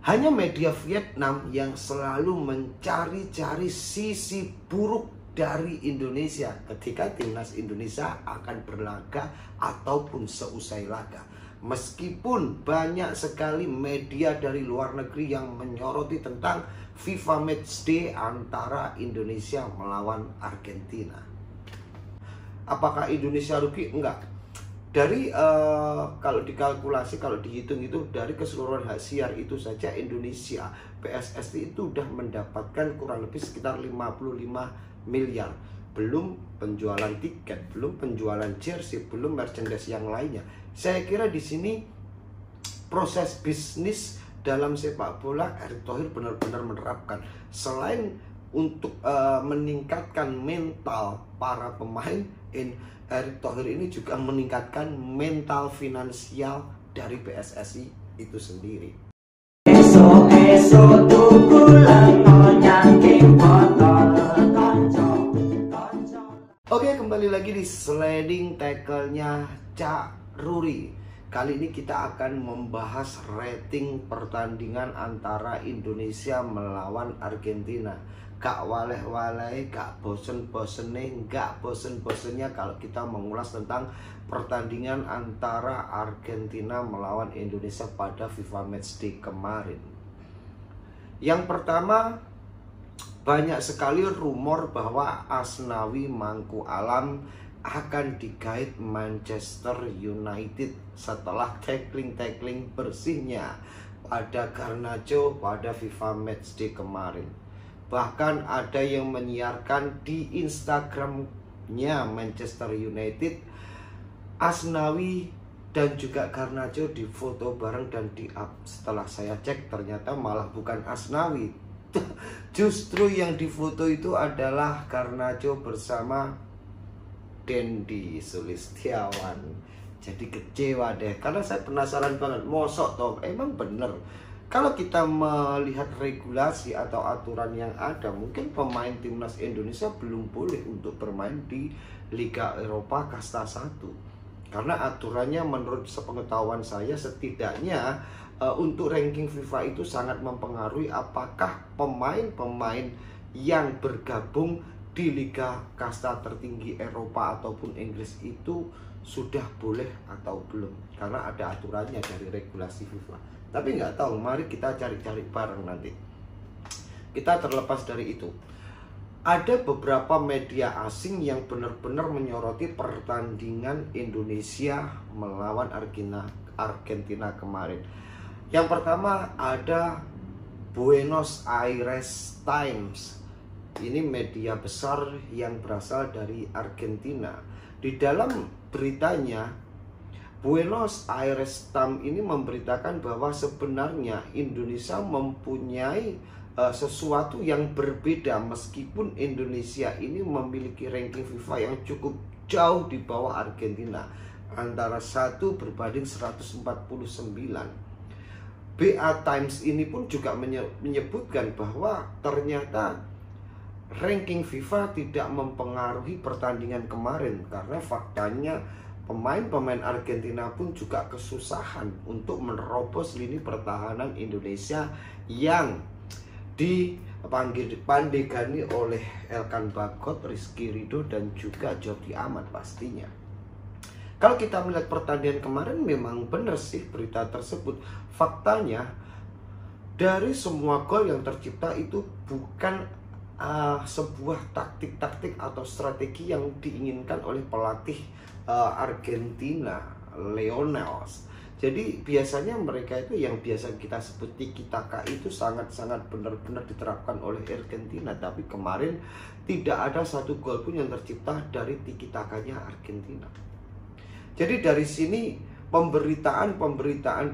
Hanya media Vietnam yang selalu mencari-cari sisi buruk dari Indonesia ketika timnas Indonesia akan berlaga ataupun seusai laga. Meskipun banyak sekali media dari luar negeri yang menyoroti tentang FIFA Matchday antara Indonesia melawan Argentina. Apakah Indonesia rugi? Enggak. Dari kalau dikalkulasi, kalau dihitung itu dari keseluruhan hak siar itu saja Indonesia, PSSI itu sudah mendapatkan kurang lebih sekitar 55 miliar. Belum penjualan tiket, belum penjualan jersey, belum merchandise yang lainnya. Saya kira di sini proses bisnis dalam sepak bola Erick Thohir benar-benar menerapkan. Selain untuk meningkatkan mental para pemain, Erick Thohir ini juga meningkatkan mental finansial dari PSSI itu sendiri. Oke, kembali lagi di sliding tackle-nya Cak Ruri. Kali ini kita akan membahas rating pertandingan antara Indonesia melawan Argentina. Gak waleh-waleh, gak bosen-bosennya, gak bosen-bosennya kalau kita mengulas tentang pertandingan antara Argentina melawan Indonesia pada FIFA Matchday kemarin. Yang pertama, banyak sekali rumor bahwa Asnawi Mangku Alam akan digait Manchester United setelah tackling bersihnya pada Garnacho pada FIFA Matchday kemarin. Bahkan ada yang menyiarkan di Instagramnya Manchester United, Asnawi dan juga Garnacho difoto bareng dan di-up. Setelah saya cek ternyata malah bukan Asnawi. Justru yang difoto itu adalah Garnacho bersama Dendi Sulistiawan. Jadi kecewa deh, karena saya penasaran banget, mosok toh, emang bener kalau kita melihat regulasi atau aturan yang ada, mungkin pemain timnas Indonesia belum boleh untuk bermain di Liga Eropa Kasta 1. Karena aturannya menurut sepengetahuan saya setidaknya untuk ranking FIFA itu sangat mempengaruhi apakah pemain-pemain yang bergabung di Liga Kasta tertinggi Eropa ataupun Inggris itu sudah boleh atau belum. Karena ada aturannya dari regulasi FIFA. Tapi nggak tahu, mari kita cari-cari bareng nanti. Kita terlepas dari itu, ada beberapa media asing yang benar-benar menyoroti pertandingan Indonesia melawan Argentina kemarin. Yang pertama ada Buenos Aires Times. Ini media besar yang berasal dari Argentina. Di dalam beritanya, Buenos Aires Times ini memberitakan bahwa sebenarnya Indonesia mempunyai sesuatu yang berbeda meskipun Indonesia ini memiliki ranking FIFA yang cukup jauh di bawah Argentina, antara 1 berbanding 149. BA Times ini pun juga menyebutkan bahwa ternyata ranking FIFA tidak mempengaruhi pertandingan kemarin, karena faktanya pemain-pemain Argentina pun juga kesusahan untuk menerobos lini pertahanan Indonesia yang dipandegani oleh Elkan Bagot, Rizky Ridho, dan juga Jordi Amat pastinya. Kalau kita melihat pertandingan kemarin, memang benar sih berita tersebut. Faktanya dari semua gol yang tercipta itu bukan sebuah taktik-taktik atau strategi yang diinginkan oleh pelatih Argentina, Lionel. Jadi biasanya mereka itu yang biasa kita sebut tiki-taka itu sangat-sangat benar-benar diterapkan oleh Argentina. Tapi kemarin tidak ada satu gol pun yang tercipta dari tiki-takanya Argentina. Jadi dari sini pemberitaan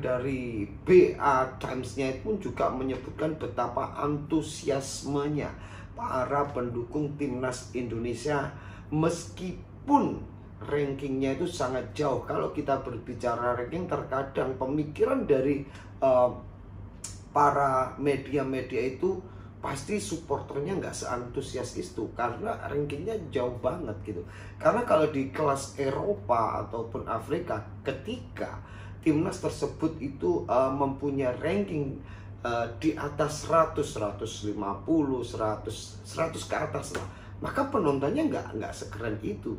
dari BA Times-nya pun juga menyebutkan betapa antusiasmenya para pendukung timnas Indonesia meskipun rankingnya itu sangat jauh. Kalau kita berbicara ranking, terkadang pemikiran dari para media-media itu pasti supporternya nggak seantusias itu, karena rankingnya jauh banget gitu. Karena kalau di kelas Eropa ataupun Afrika, ketika timnas tersebut itu mempunyai ranking di atas 100, 150, 100 ke atas lah, maka penontonnya nggak sekeren itu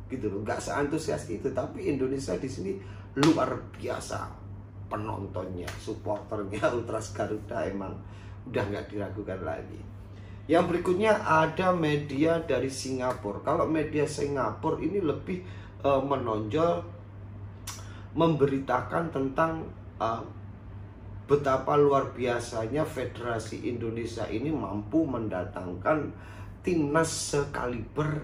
gitu loh, nggak seantusias itu. Tapi Indonesia di sini luar biasa penontonnya, supporternya Ultras Garuda emang udah nggak diragukan lagi. Yang berikutnya ada media dari Singapura. Kalau media Singapura ini lebih menonjol memberitakan tentang betapa luar biasanya Federasi Indonesia ini mampu mendatangkan timnas sekaliber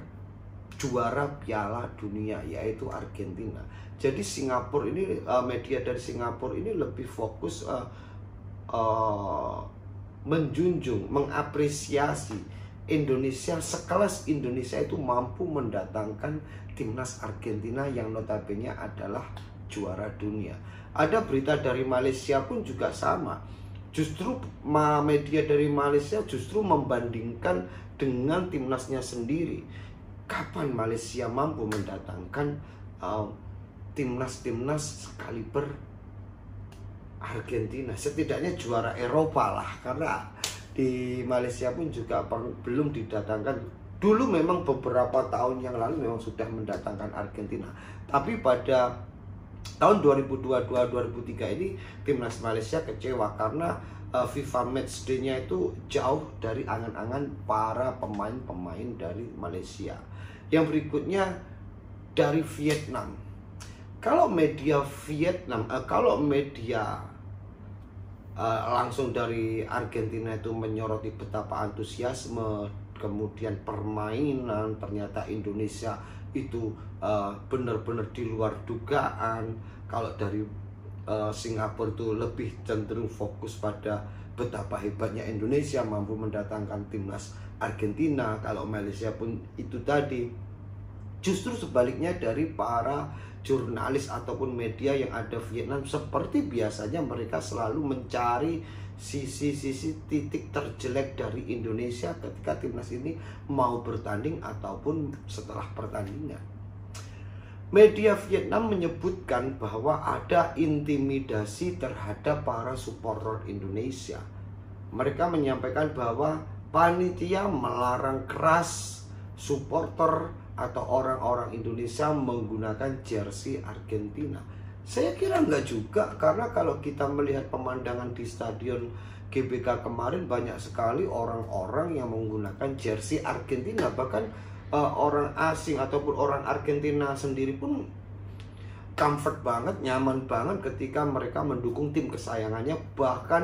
juara Piala Dunia, yaitu Argentina. Jadi Singapura ini, media dari Singapura ini lebih fokus menjunjung, mengapresiasi Indonesia, sekelas Indonesia itu mampu mendatangkan timnas Argentina yang notabene adalah juara dunia. Ada berita dari Malaysia pun juga sama. Justru media dari Malaysia justru membandingkan dengan timnasnya sendiri. Kapan Malaysia mampu mendatangkan timnas sekaliber Argentina? Setidaknya juara Eropa lah, karena di Malaysia pun juga belum didatangkan. Dulu memang beberapa tahun yang lalu memang sudah mendatangkan Argentina, tapi pada tahun 2022-2023 ini timnas Malaysia kecewa karena FIFA Matchday-nya itu jauh dari angan-angan para pemain-pemain dari Malaysia. Yang berikutnya dari Vietnam. Kalau media Vietnam, kalau media langsung dari Argentina itu menyoroti betapa antusiasme, kemudian permainan, ternyata Indonesia itu benar-benar di luar dugaan. Kalau dari Singapura itu lebih cenderung fokus pada betapa hebatnya Indonesia mampu mendatangkan timnas Argentina. Kalau Malaysia pun itu tadi. Justru sebaliknya dari para jurnalis ataupun media yang ada Vietnam, seperti biasanya mereka selalu mencari sisi-sisi titik terjelek dari Indonesia ketika timnas ini mau bertanding ataupun setelah pertandingan. Media Vietnam menyebutkan bahwa ada intimidasi terhadap para supporter Indonesia. Mereka menyampaikan bahwa panitia melarang keras supporter atau orang-orang Indonesia menggunakan jersey Argentina. Saya kira enggak juga, karena kalau kita melihat pemandangan di stadion GBK kemarin, banyak sekali orang-orang yang menggunakan jersey Argentina. Bahkan orang asing ataupun orang Argentina sendiri pun comfort banget, nyaman banget ketika mereka mendukung tim kesayangannya. Bahkan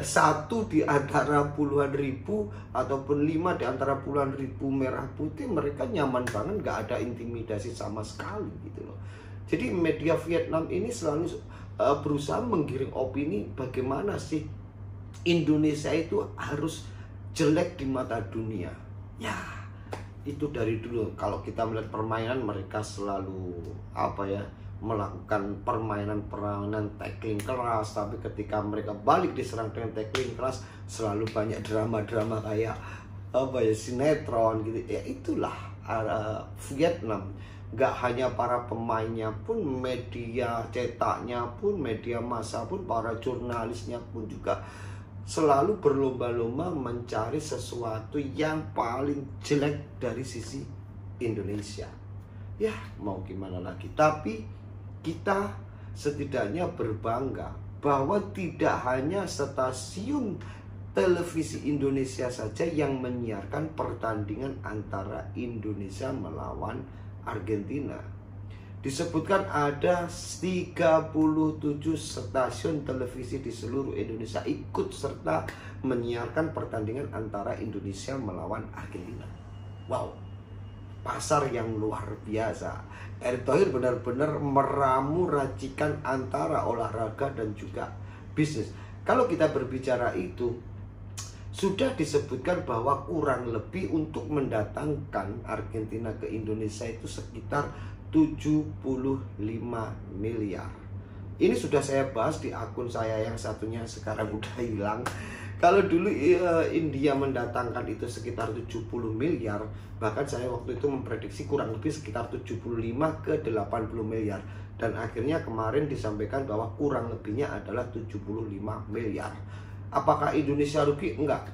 satu di antara puluhan ribu ataupun 5 di antara puluhan ribu merah putih, mereka nyaman banget, nggak ada intimidasi sama sekali gitu loh. Jadi media Vietnam ini selalu berusaha menggiring opini bagaimana sih Indonesia itu harus jelek di mata dunia. Ya, itu dari dulu. Kalau kita melihat permainan, mereka selalu melakukan permainan tackling keras, tapi ketika mereka balik diserang dengan tackling keras, selalu banyak drama-drama kayak sinetron gitu. Ya itulah Vietnam. Gak hanya para pemainnya pun, media cetaknya pun, media massa pun, para jurnalisnya pun juga selalu berlomba-lomba mencari sesuatu yang paling jelek dari sisi Indonesia. Ya mau gimana lagi, tapi kita setidaknya berbangga bahwa tidak hanya stasiun televisi Indonesia saja yang menyiarkan pertandingan antara Indonesia melawan Argentina. Disebutkan ada 37 stasiun televisi di seluruh Indonesia ikut serta menyiarkan pertandingan antara Indonesia melawan Argentina. Wow, pasar yang luar biasa. Erick Thohir benar-benar meramu racikan antara olahraga dan juga bisnis. Kalau kita berbicara itu, sudah disebutkan bahwa kurang lebih untuk mendatangkan Argentina ke Indonesia itu sekitar 75 miliar. ini sudah saya bahas di akun saya yang satunya sekarang udah hilang. Kalau dulu India mendatangkan itu sekitar 70 miliar, bahkan saya waktu itu memprediksi kurang lebih sekitar 75 ke 80 miliar. Dan akhirnya kemarin disampaikan bahwa kurang lebihnya adalah 75 miliar. Apakah Indonesia rugi? Enggak.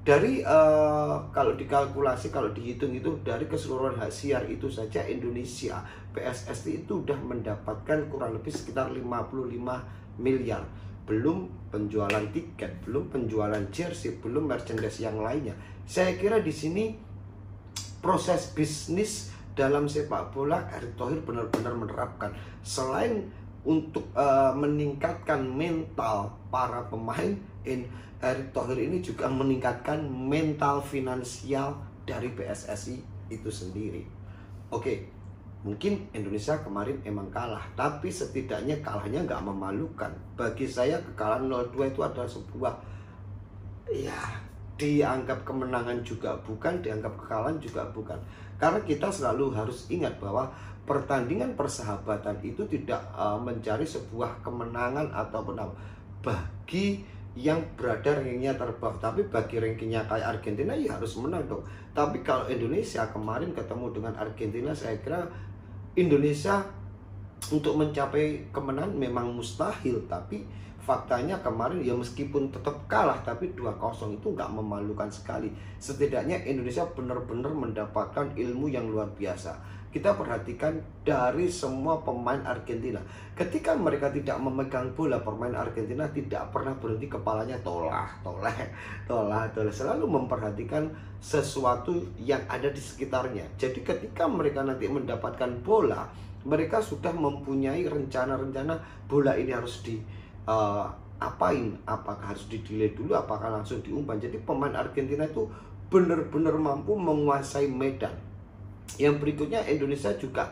Dari kalau dikalkulasi, kalau dihitung itu dari keseluruhan hak siar itu saja Indonesia, PSSI itu sudah mendapatkan kurang lebih sekitar 55 miliar. Belum penjualan tiket, belum penjualan jersey, belum merchandise yang lainnya. Saya kira di sini proses bisnis dalam sepak bola Erick Thohir benar-benar menerapkan. Selain untuk meningkatkan mental para pemain, Erick Thohir ini juga meningkatkan mental finansial dari PSSI itu sendiri. Oke, mungkin Indonesia kemarin emang kalah, tapi setidaknya kalahnya nggak memalukan. Bagi saya kekalahan 0-2 itu adalah sebuah, ya, dianggap kemenangan juga bukan, dianggap kekalahan juga bukan. Karena kita selalu harus ingat bahwa pertandingan persahabatan itu tidak mencari sebuah kemenangan atau menang bagi yang berada rankingnya terbawah. Tapi bagi rankingnya kayak Argentina ya harus menang dong. Tapi kalau Indonesia kemarin ketemu dengan Argentina, saya kira Indonesia untuk mencapai kemenangan memang mustahil. Tapi faktanya kemarin ya meskipun tetap kalah, tapi 2-0 itu nggak memalukan sekali. Setidaknya Indonesia benar-benar mendapatkan ilmu yang luar biasa. Kita perhatikan dari semua pemain Argentina, ketika mereka tidak memegang bola, pemain Argentina tidak pernah berhenti, kepalanya toleh, selalu memperhatikan sesuatu yang ada di sekitarnya. Jadi ketika mereka nanti mendapatkan bola, mereka sudah mempunyai rencana-rencana bola ini harus di apain, apakah harus di-delay dulu, apakah langsung diumpan. Jadi pemain Argentina itu benar-benar mampu menguasai medan. Yang berikutnya, Indonesia juga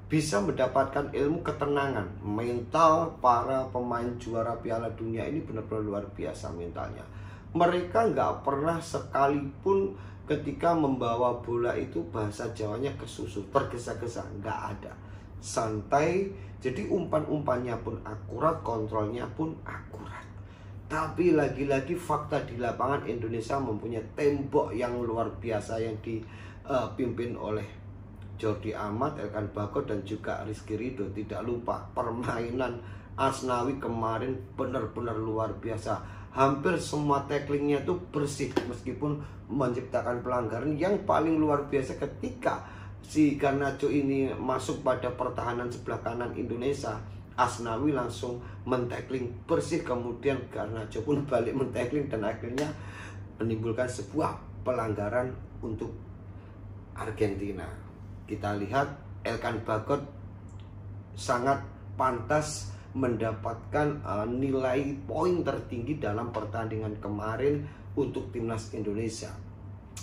bisa mendapatkan ilmu ketenangan. Mental para pemain juara Piala Dunia ini benar-benar luar biasa mentalnya. Mereka nggak pernah sekalipun ketika membawa bola itu bahasa Jawanya kesusu, tergesa-gesa, nggak ada. Santai, jadi umpan-umpannya pun akurat, kontrolnya pun akurat. Tapi lagi-lagi fakta di lapangan, Indonesia mempunyai tembok yang luar biasa yang dipimpin oleh Jordi Amat, Elkan Bagot, dan juga Rizky Ridho. Tidak lupa permainan Asnawi kemarin benar-benar luar biasa. Hampir semua tacklingnya itu bersih meskipun menciptakan pelanggaran. Yang paling luar biasa ketika si Garnacho ini masuk pada pertahanan sebelah kanan Indonesia, Asnawi langsung men-tackling bersih, kemudian Garnacho pun balik men-tackling dan akhirnya menimbulkan sebuah pelanggaran untuk Argentina. Kita lihat Elkan Bagot sangat pantas mendapatkan nilai poin tertinggi dalam pertandingan kemarin untuk timnas Indonesia.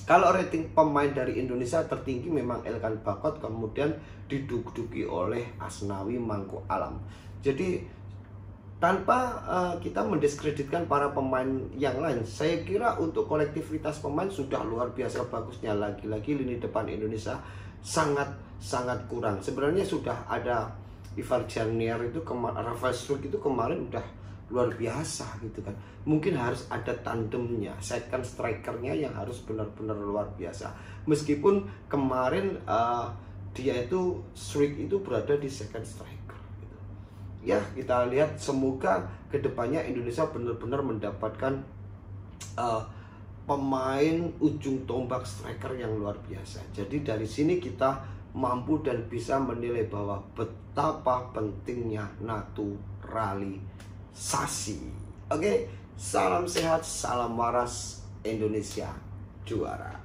Kalau rating pemain dari Indonesia tertinggi memang Elkan Bagot, kemudian diduduki oleh Asnawi Mangku Alam. Jadi tanpa kita mendiskreditkan para pemain yang lain, saya kira untuk kolektivitas pemain sudah luar biasa bagusnya. Lagi-lagi lini depan Indonesia sangat kurang. Sebenarnya sudah ada Ivar Janier itu, Rafael Struijk itu kemarin udah luar biasa gitu kan. Mungkin harus ada tandemnya, second strikernya yang harus benar-benar luar biasa. Meskipun kemarin dia itu Struijk itu berada di second striker gitu. Ya, kita lihat semoga kedepannya Indonesia benar-benar mendapatkan pemain ujung tombak striker yang luar biasa. Jadi dari sini kita mampu dan bisa menilai bahwa betapa pentingnya naturalisasi. Oke, salam sehat, salam waras, Indonesia juara.